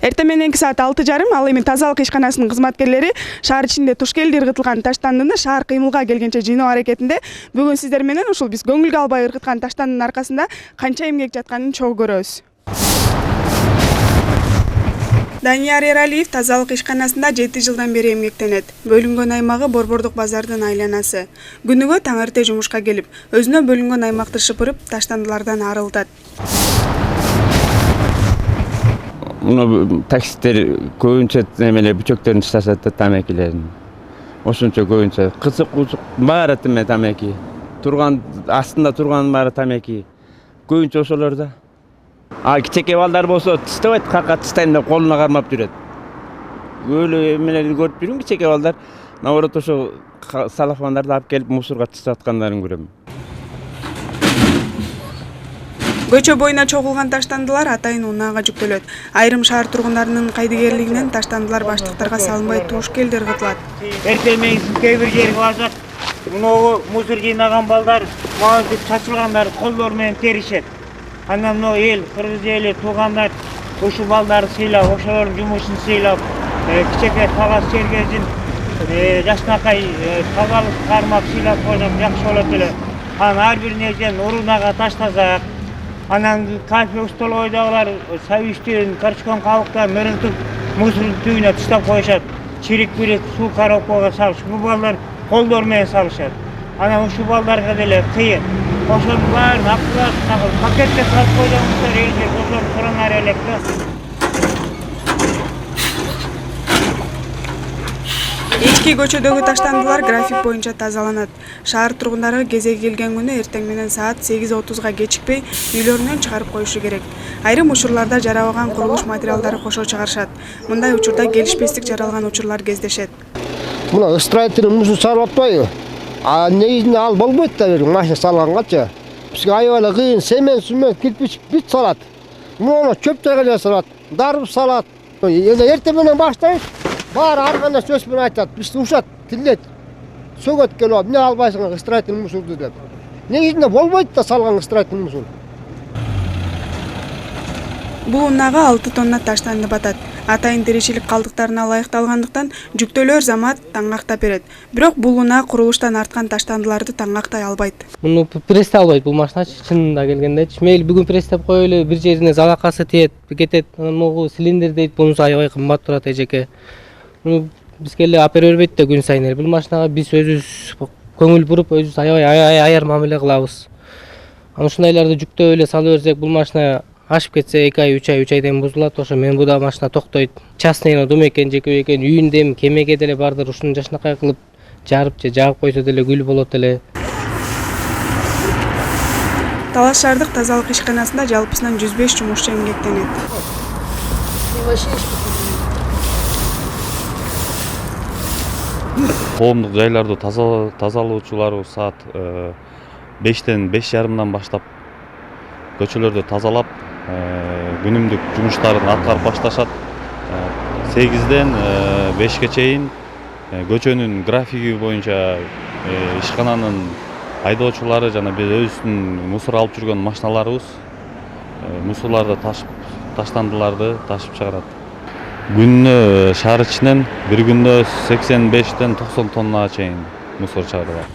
Эртең мененки саат 6:30 ал эми тазалык ишканасынын кызматкерлери шаар ичинде туш келди ыргытылган таштандыны шаар кыймылга келгенче жыйноо аракетинде. Бүгүн сиздер менен ушул биз көңүлгө албай ыргыткан таштандын аркасында канча эмгек жатканын чогуу көрөбүз. Данияр Эралиев тазалык ишканасында 7 жылдан бери эмгектенет. Бөлүнгөн аймагы Борбордук базардын айланасы. Күнүгө таң эрте жумушка келип, өзүнө бөлүнгөн аймакты шыпырып, таштандылардан арылтат. Муну такситтер көбүнчө немеле бүчөктөрүн ташташат да, тамекилерин. Ошончо көбүнчө кызык баары тамеки. Турган астында турган баары тамеки. Көбүнчө ошолор да. Кичеке балдар болсо тыстабайт, какка тыстайм деп колуна кармап жүрөт. Өлө эмелерди көрүп жүрүм, кичеке балдар. Наоборот ошо салафандарды алып келип мусорго таштаткандарын көрөм. Көчө боюна чогулган таштандылар атайын унаага жүктөлөт. Айрым шаар тургундарынын кайдыгерлигинен таштандылар баштыктарга салынбай туш келди ыргытылат. Эртең менен кээ бир жерге барсак, муну мусор жыйнаган балдар, мага чачылгандар колдору менен теришет. Анан мына эл, кыргыз эли, туугандар ушул балдарды сыйлап, ошолордун жумушун сыйлап, кичеке кагаз чергезин, жашнакай тазалык кармап сыйлап койсок жакшы болот эле. Анан ар бир нерсени урунага таштасак, анан кафе стол ойдагылар сабиштен, карчкон кабыктан мөрөнтүп мусордун түбүнө таштап коюшат. Чирик бирик суу коробкага салыш, бул балдар колдору менен салышат. Анан ушул балдарга деле кыйын. Ошонун баарын акылат, пакетке салып койгонбуздар, элге ошол суранар элек да. Ички көчөдөгү таштандылар график боюнча тазаланат. Шаар тургундары кезеги келген күнү эртең менен саат 8:30 кечикпей үйлөрүнөн чыгарып коюшу керек. Айрым учурларда жарабаган курулуш материалдары кошо чыгарышат. Мындай учурда келишпестик жаралган учурлар кездешет. Мына строительный мусор салып атпайбы? Негизинде ал болбойт да бир машина салгангачы. Бизге аябай кыйын, цемент, кирпич бит салат. Муну чөп жайга салат, дарып салат. Эртең менен баштайт. Баары ар кандай сөз менен айтат. Бизди ушат, тилдет. Сөгөт келип, эмне албайсың строительный мусорду деп. Негизинде болбойт да салган строительный мусор. Бул унаага 6 тонна таштанды батат. Атайын тиричилик калдыктарына ылайыкталгандыктан жүктөөлөр замат таңактап берет. Бирок бул унаа курулуштан арткан таштандыларды таңактай албайт. Муну пресстеп албайт бул машина чынында келгендечи. Мейли бүгүн пресстеп коелу, бир жерине залакасы тиет, кетет. Анан могу цилиндр дейт, бунусу аябай кымбат турат эжеке. Муну бизге эле алып бере бербейт да күн сайын. Бул машинага биз өзүбүз көңүл буруп, өзүбүз аябай аяр мамиле кылабыз. Анан ушундайларды жүктөп эле салып берсек, бул машина ашып кетсе 2 ай, 3 айдан бузулат. Ошо мен буда машина токтойт. Частный дом экен, жеке экен, үйүндө кемеге деле бардыр. Ушуну жашнакай кылып жарып же жагып койсо деле күл болот эле. Талас шаардык тазалык ишканасында жалпысынан 105 жумушчу эмгектенет. Коомдук жайларды тазалоочулар саат 5-тен 5:30 баштап көчөлөрдү тазалап, күнүмдүк жумуштарын аткарып башташат. 8-ден 5-ке чейин көчөнүн графиги боюнча ишкананын айдоочулары жана биз өзүбүздүн мусор алып жүргөн машиналарыбыз мусорларды таштандыларды ташып чыгарат. Күнүнө шаар ичинен бир күндө 85-ден 90 тоннага чейин мусор чыгарылат.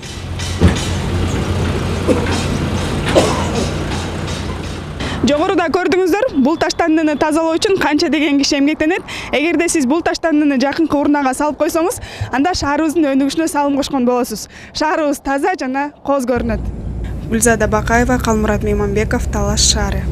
Жогоруда көрдүңүздөр, бул таштандыны тазалоо үчүн канча деген киши эмгектенет. Эгерде сиз бул таштандыны жакынкы урнага салып койсоңуз, анда шаарыбыздын өнүгүшүнө салым кошкон болосуз. Шаарыбыз таза жана коз көрүнөт. Гүлзада Бакаева, Калмурат Мейманбеков, Талас шаары.